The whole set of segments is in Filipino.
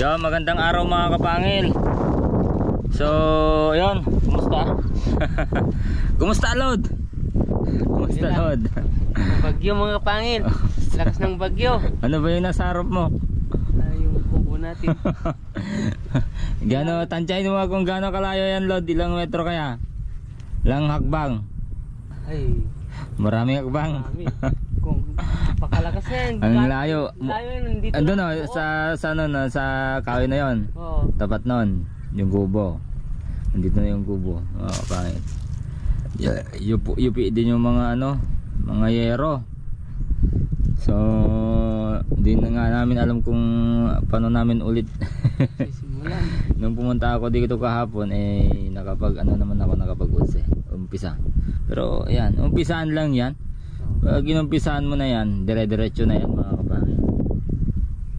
Yo, magandang araw mga kapangil. So, yun, kumusta? Kumusta Lod? Kumusta Lod? Bagyo mga kapangil. Lakas ng bagyo. Ano ba yung nasa harap mo? Yung kubo natin. Gano, tansyahin mo kung gaano kalayo yan Lod. Ilang metro kaya? Ilang hakbang? Ay, Maraming hakbang. marami. Kung pakalakas na yan. Ang layo. Layo yun, nandito Ando lang. no, sa ano na, sa kahoy na yon. Oo. Tapat nun, yung kubo. Nandito na yung kubo. Mga kapangil. Yupi din yung mga ano, mga yero. So, di na nga namin alam kung paano namin ulit. Simulan. Nung pumunta ako dito kahapon, umpisa. Pero ayan, umpisaan lang yan. Pag inumpisaan mo na yan, dire-diretso na yan mga kapangil.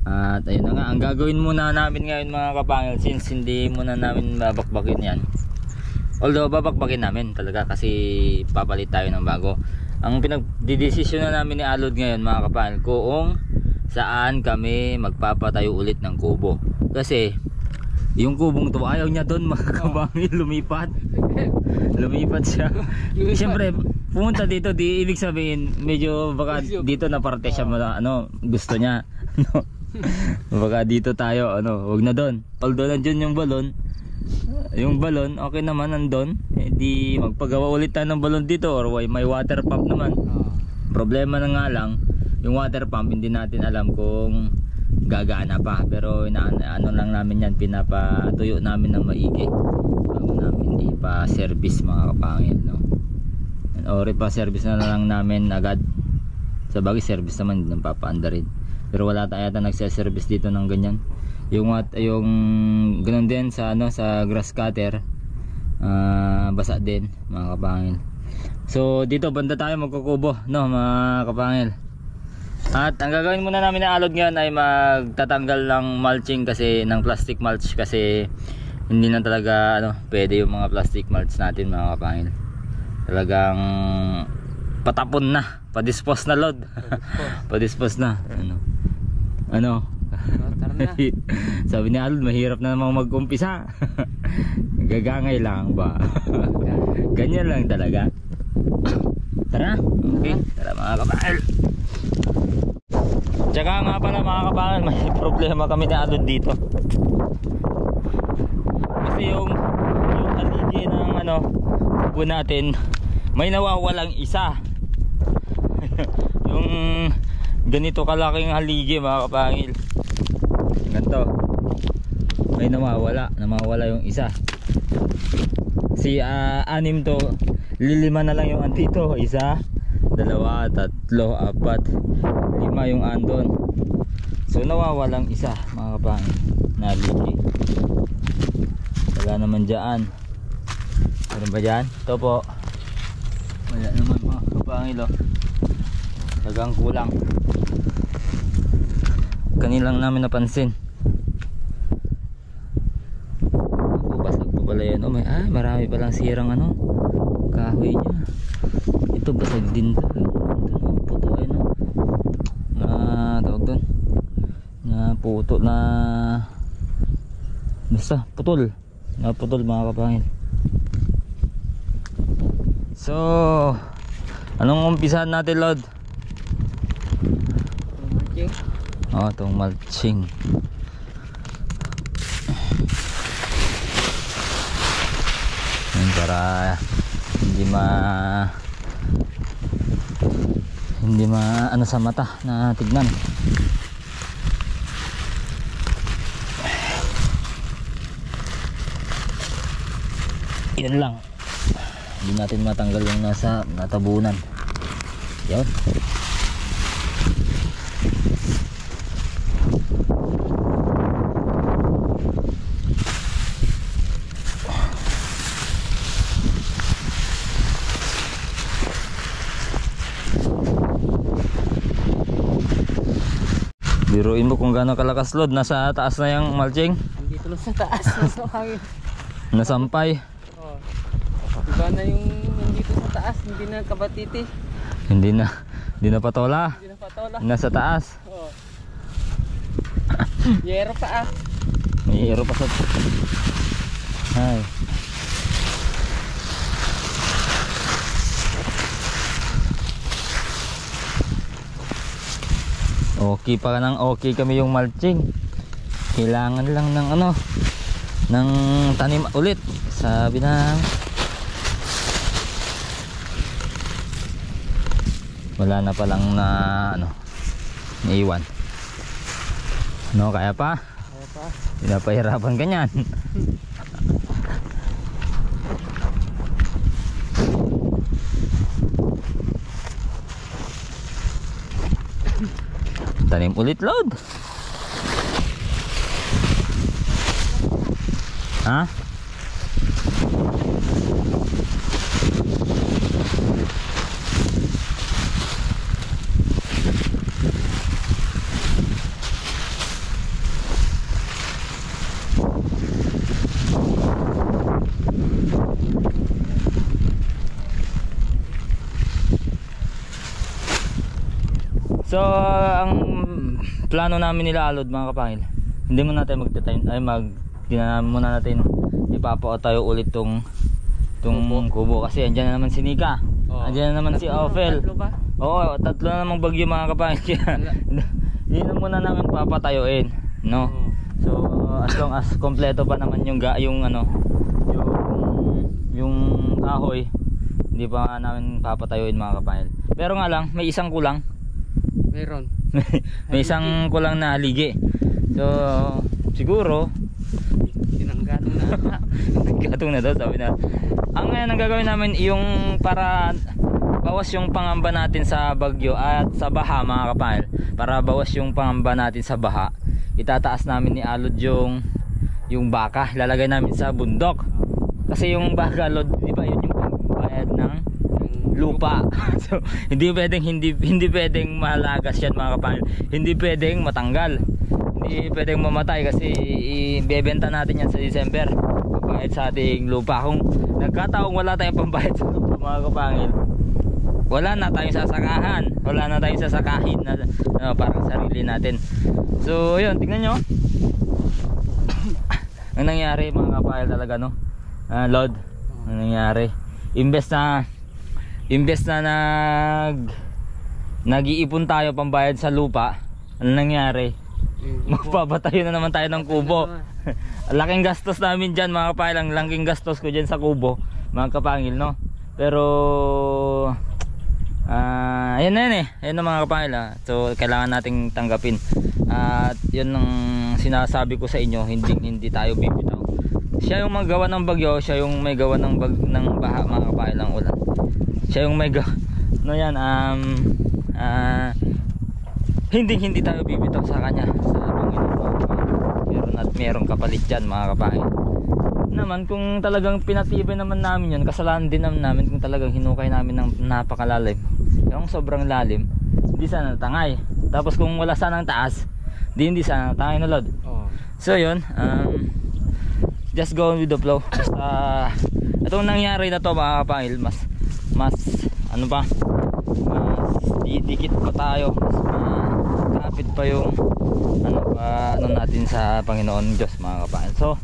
At ayun na nga, ang gagawin muna namin ngayon mga kapangil, since hindi muna namin babakbakin yan. Although babakbakin namin talaga kasi papalit tayo ng bago. Ang pinagdidesisyon na namin ni Alod ngayon mga kapangil, kung saan kami magpapatayo ulit ng kubo. Kasi yung kubong to ayaw niya doon mga kapangil, lumipat. Lumipat siya. Siyempre pumunta dito, di ibig sabihin medyo baka dito na parte siya ano, gusto niya. No? Baka dito tayo, ano, wag na doon. Although nandiyan yung balon okay naman nandun, di magpagawa ulit tayo ng balon dito or may water pump naman. Problema na nga lang, yung water pump hindi natin alam kung gagana pa, pero ano lang namin yan, pinapatuyo namin ng maigi bago namin ipa-service mga kapangil, no? Or ipa-service na lang namin agad. Sa bagay service naman hindi nang papaanda rin, pero wala tayo yata nagse-service dito ng ganyan. Yung ganun din sa ano, sa grass cutter, basa din mga kapangil. So dito banda tayo magkukubo, no mga kapangil. At ang gagawin muna namin na Alod ngayon ay magtatanggal ng mulching, kasi ng plastic mulch, kasi hindi na talaga ano, pwede yung mga plastic mulch natin mga kapangil. Talagang patapon na, padispose na Lod. Padispose na. Ano? Tara na. Sabi ni Alod, mahirap na namang mag-umpisa. Gagangay lang ba? Ganyan lang talaga. Tara, okay. Tara mga kapangil. Tsaka nga pala mga kapangil, may problema kami ni Alod dito. Kasi yung haligi ng ano, kubo natin, may nawawalang isa. Yung ganito kalaking haligi mga kapangil, ganito, may nawawala yung isa. Si anim to, lilima na lang yung andito. Isa, dalawa, tatlo, apat, lima yung andon. So nawawalang isa mga kapangil na haligi. Wala naman dyan. Meron ba dyan? Ito po, wala naman mga kapangil, oh. Tagang kulang. Kanilang namin napansin. Ako, basag po pala yan. Oh, marami palang sirang ano, kahoy niya. Ito basag din to. Puto ay no. Tawag doon. Na puto na basta putol. Na putol mga kapangil. So, anong umpisahan natin Lod? Itong mulching. Para hindi ano sa mata na tignan. Yan lang, hindi natin matanggal yung nasa natabunan. Yan. Biruin mo kung gaano kalakas Lod, nasa taas na yung mulching. Dito lang sa taas, nasa hangin. Nasampay. Oh. Iba na yung nandito sa taas, hindi na kabatiti. Hindi na patola. Hindi na patola. Nasa taas. Oh. Yero pa ah. May hero pa sa... Ay. Okay pa ng okay kami yung mulching. Kailangan lang ng ano, ng tanim ulit. Sabi na wala na palang na ano, naiwan. No, kaya pa? Kaya pa. Pinapahirapan ganyan. Tanim ulit, load. Ha? So, ang plano namin nila Alod mga kapangil, hindi muna natin muna natin ipapao tayo ulit tong kubo kasi andyan na naman si Nika. Andyan na naman si Ophel. Tatlo ba? Oo, tatlo na namang bagyo mga kapangil. Hindi na muna namin papatayuin, no? So, as long as kompleto pa naman yung kahoy, hindi pa namin papatayuin mga kapangil. Pero nga lang, may isang kulang. Meron. May isang kulang na haligi. So siguro Sinanggatong na. gatong na daw, sabi na. Ang gagawin namin yung para bawas yung pangamba natin sa bagyo at sa baha mga kapangil. Para bawas yung pangamba natin sa baha, itataas namin ni Alod yung baka, ilalagay namin sa bundok. Kasi yung baka, Lod, di ba yun yung pagbayad ng lupa. So hindi pwedeng mahalagas yan mga kapangil. Hindi pwedeng matanggal. Hindi pwedeng mamatay kasi ibebenta natin yan sa December. Pambayad sa ating lupa. Kung nagkataong wala tayong pambayad sa lupa mga kapangil, wala na tayong sasakahan. Wala na tayong sasakahin na parang sarili natin. So yun, tingnan nyo. Ang nangyari mga kapangil talaga, no? Lord, ang nangyari, imbes na nag-iipon tayo pambayad sa lupa, ano nangyari? Magpapatayo na naman tayo ng kubo. Laking gastos namin dyan mga kapangil. Ang laking gastos ko dyan sa kubo mga kapangil, no? Pero ayan na yan eh. Ayan na mga kapangil, so kailangan nating tanggapin. At yun ang sinasabi ko sa inyo, hindi tayo bibitaw. Siya yung magawa ng bagyo, siya yung may gawa ng baha mga kapangil, ng ulan. Siya yung may no yan, hindi tayo bibitaw sa kanya, sa Panginoon. Meron kapalit dyan mga kapangil. Naman kung talagang pinatibay naman namin yun, kasalanan din namin kung talagang hinukay namin ng napakalalim. Yung sobrang lalim, hindi sana natangay. Tapos kung wala sanang taas, hindi sana natangay na, Lord. So yun, just go with the flow. Basta itong nangyari na to mga kapangil, mas ano ba, mas didikit pa tayo, mas kapit pa yung ano natin sa Panginoon Diyos mga kapangil. So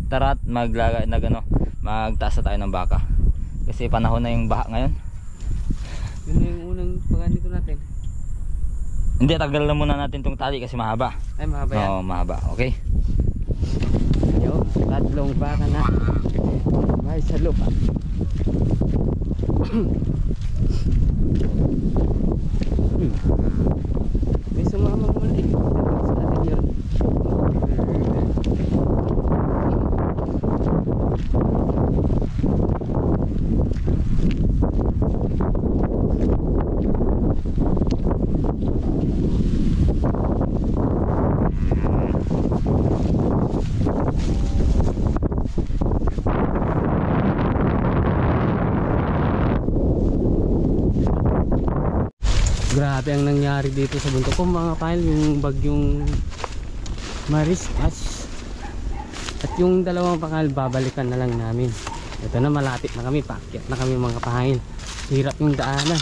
tara't magtaas na tayo ng baka kasi panahon na yung baha ngayon. Yun na yung unang pagganito natin. Hindi, tagal na muna natin tong tali kasi mahaba. Ay, mahaba yan. Oo, mahaba. Okay. Yo, tatlong baka na may sa lupa. May sumama muna eh. Sa atin yun. Grabe ang nangyari dito sa bundok ko mga kapangil, yung bagyong Mariscas. At yung dalawang kapangil babalikan na lang namin. Ito na, malapit na kami, paakyat na kami mga kapangil. Hirap yung daanan.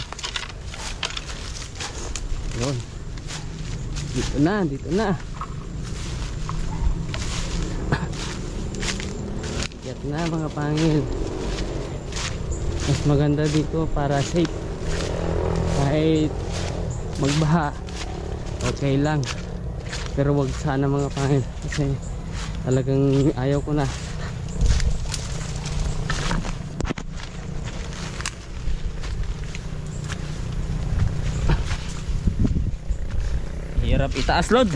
Yun. Dito na. Akyat na mga pangil. Mas maganda dito para safe. Kahit magbaha, okay lang. Pero wag sana mga pangil. Kasi talagang ayaw ko na. Hirap itaas, Lod.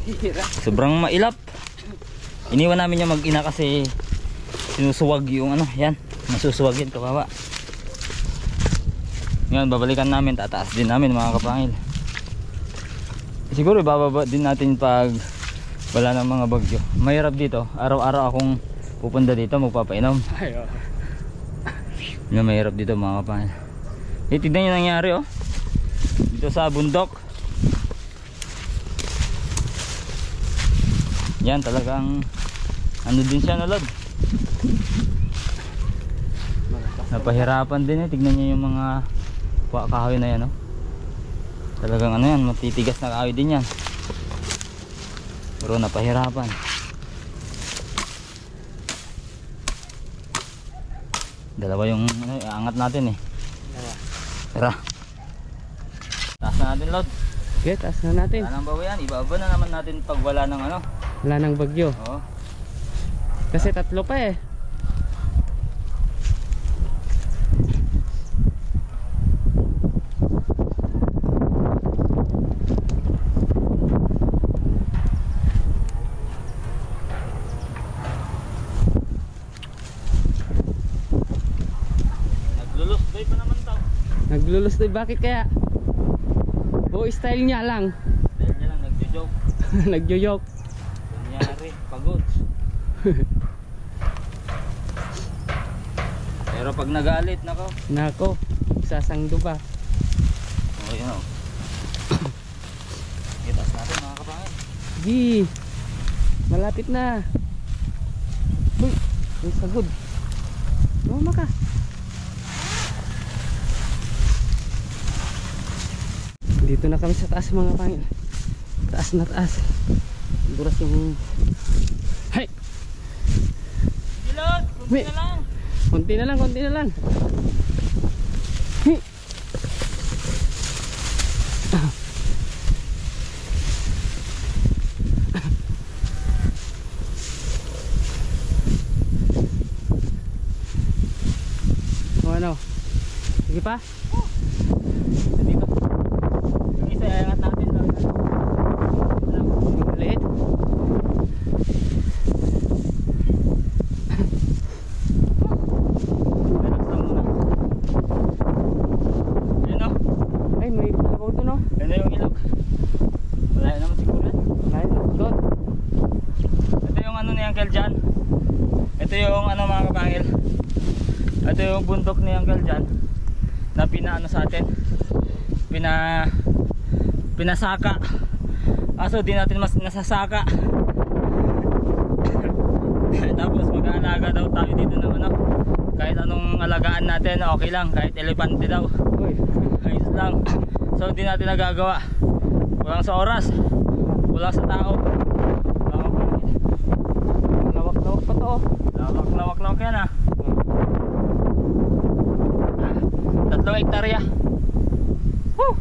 Hirap. Sobrang mailap. Iniwan namin yung mag-ina kasi sinusuwag yung ano, yan. Masusuwag yun, kawawa. Ngayon, babalikan namin, tataas din namin mga kapangil. Siguro ibababa din natin pag wala ng mga bagyo. Mahirap dito, araw-araw akong pupunta dito, magpapainom. Yan, mahirap dito mga kapangil. Tignan nyo nangyari oh. Dito sa bundok. Yan talagang ano din siya na, Lod. Napahirapan din eh. Tignan nyo yung mga kahoy na yan oh. Talagang ano yan, matitigas na kahoy din yan. Pero napahirapan. Dalawa yung ano, angat natin eh. Tara. Taas na natin, Lod. Okay, taas na natin. Wala nang bawa yan, ibaba na naman natin pag wala ng ano. Wala nang bagyo. Oo. Kasi tatlo pa eh. Naglulustoy pa naman tao. Naglulustoy, bakit kaya? O style niya lang. Dahil niya lang nagjo-joke. Nagjo-joke. Kunyari, pagod. Pero pag nagalit, nako. Nako, sasangdo ba? Okay, yun o. Itas natin mga kapangin. Gi, malapit na. Uy, may sagod. Mama ka. Dito na kami sa taas mga pangil. Taas na taas. Duras yung... Hay! Silod! Kunti na lang! Konti na lang, konti na lang. Hey! O ano? Sige pa? Dito. Yung isa, iangat natin. Yung maliit? Relax lang muna. Ayun o. Ay, may kalabaw doon o. Yan na yung ilog. Malayo naman siguro yan. Ay, doon. Ito yung ano ni Uncle John. Ito yung ano mga kapangil. Ito yung bundok ni Uncle John na pinaano sa atin. Pinasaka. Kaso di natin mas nasasaka. Tapos mag-aalaga daw tayo dito ng ano. Kahit anong alagaan natin, okay lang. Kahit elepante daw. Uy. Ayos lang. So di natin nagagawa. Kulang sa oras. Kulang sa tao. Lawak-lawak pa to. Lawak yan ah. 3 hektarya. Woo!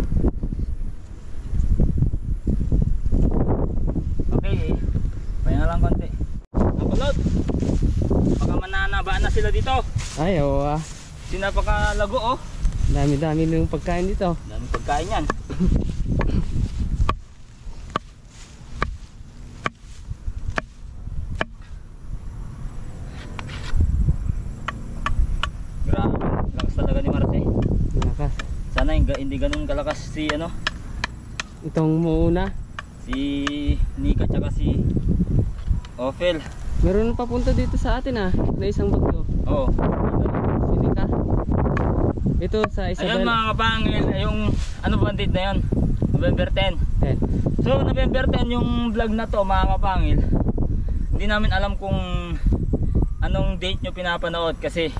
Okay, pahinga lang konti. Nakulot. Baka mananabaan na sila dito. Ay, oo ah. Di napakalago oh. Dami-dami ng pagkain dito. Daming pagkain yan. Grabe, lakas talaga ni Marte. Lakas. Sana hindi ganun kalakas si ano, Itong muuna. si Nika tsaka si Ophel. Meron papunta dito sa atin ah. Na isang bagyo. Oo. Sinika. Ito sa Ayun Isabel. mga kapangil, yung ano ba date na yun? November 10. Eh, So November 10 yung vlog na to mga kapangil. Hindi namin alam kung anong date nyo pinapanood kasi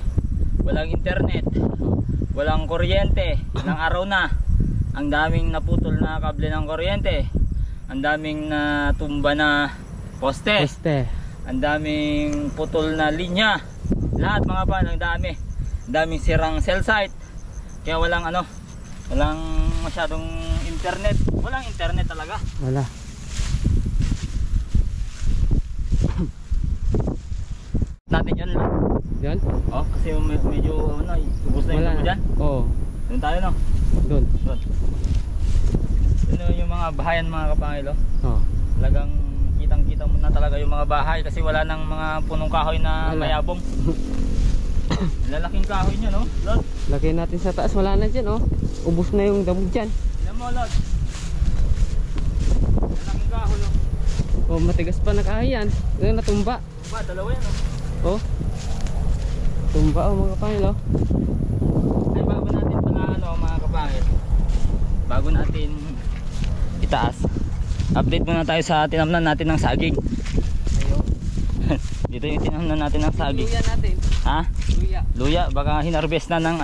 walang internet, walang kuryente, ilang araw na. Ang daming naputol na kable ng kuryente, ang daming natumba na poste. Este. Ang daming putol na linya. Lahat mga kapangil, ang dami. Ang daming sirang cell site. Kaya walang walang masyadong internet. Walang internet talaga. Wala. Natin yun lang. Yan? Oh, kasi medyo ubos na yung Wala tubo na. dyan. Oo. Doon tayo no. Doon. Doon. Yun yung mga bahayan mga kapangil oh. Oo. Talagang kitang-kita mo na talaga yung mga bahay kasi wala nang mga punong kahoy na Wala. mayabong. Lalaking kahoy nyo no, Lord. Lagay natin sa taas. Wala na dyan, oh. Ubus na yung damo dyan. Alam mo Lord. Lalaking kahoy oh. Oh, matigas pa na kahayan. Yan, natumba. Ba, dalawa yan oh. Oh. Tumba, oh, mga kapangil, oh. Ay bago natin pala mga kapangil, bago natin itaas, update muna tayo sa tinamnan natin ng saging. Dito yung tinamnan natin ng saging. Luya natin. Ha? Luya. Luya, baka hinarvest na ng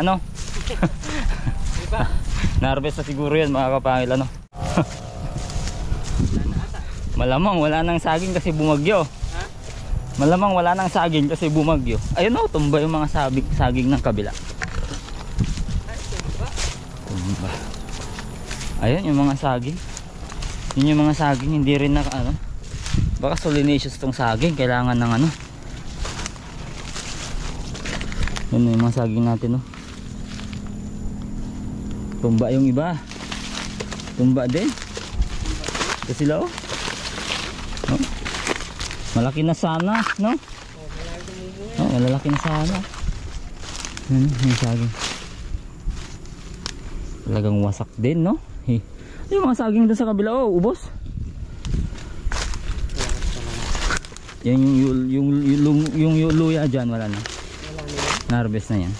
Diba? na-harvest na siguro yan mga kapangil Wala na ata. Malamang wala nang saging kasi bumagyo. Ha? Malamang wala nang saging kasi bumagyo. Ayun oh, tumba yung mga saging ng kabila. Ay, tumba. Tumba. Ayun yung mga saging. Yun yung mga saging, hindi rin na baka solanaceous tong saging, kailangan ng yun yung mga saging natin oh. Tumba yung iba. Tumba din. Ito sila oh. Oh. Malaki na sana, no? Oh, malalaki na sana. Yung saging. Talagang wasak din, no? Yung mga saging doon sa kabila, oh, ubos. Yan yung luya dyan, wala na. Na-harvest na yan.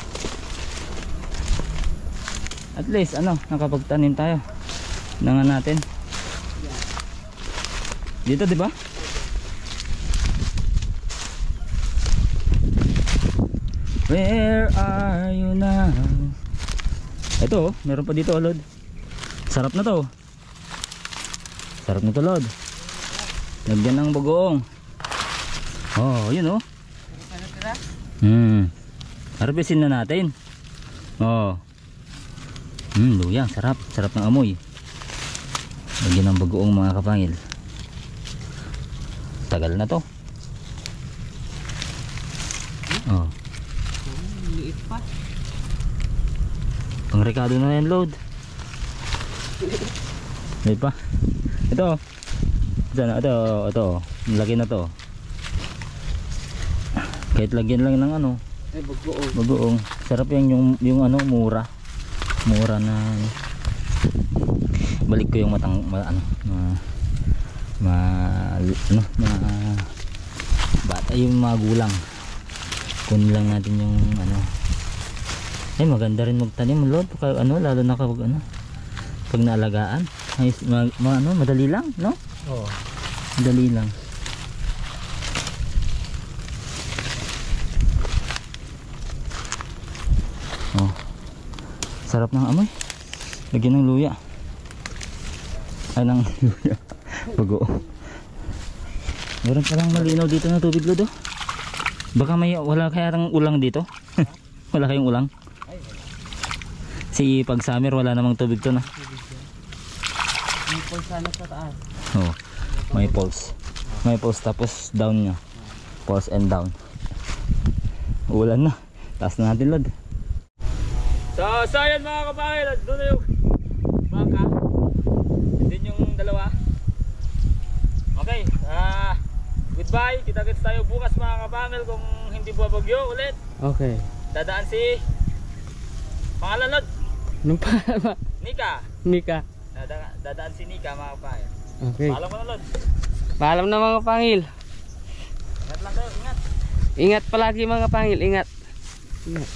At least, nakapagtanim tayo. Nangan natin. Dito, di ba? Where are you now? Ito, meron pa dito, Lord. Sarap na to. Sarap na to, Lord. Lagyan ng bagoong. Oh, yun oh. Harvestin na natin. Oh. Luya, sarap. Sarap ng amoy. Lagyan ng bagoong mga kapangil. Tagal na to. Oh. Liit pa. Pangrekado na yan, Lord. Liit pa. Ito. Ito. Laki na to. Kahit lagyan lang ng Ay, bagoong. bagoong. Sarap yan yung mura. Mura na balik ko yung bata yung mga gulang. Kunin lang natin yung ay maganda rin magtanim, Lord, lalo na kapag pag naalagaan. Ay madali lang, no? Oo. Madali lang. Oh. Sarap ng amoy. Lagyan ng luya. Ay ng luya. Bago. Meron palang malinaw dito na tubig, Lord, oh. Baka wala kayang ulang dito. Wala kayong ulang. Si pag summer wala namang tubig to na. May pulse sana sa taas. Oh, may pulse. May pulse tapos down niya. Pulse and down. Ulan na. Taas na natin, Lord. So yan mga kapangil, doon na yung baka. Din yung dalawa. Okay, goodbye. Kita-kits tayo bukas mga kapangil kung hindi babagyo ulit. Okay. Dadaan si pangalan, Lord? Anong pangalan ba? Nika. Nika. Dadaan si Nika mga kapangil. Okay. Paalam mo na, Lord. Paalam na mga pangil. Ingat lang kayo, ingat. Ingat palagi mga pangil, ingat. Ingat.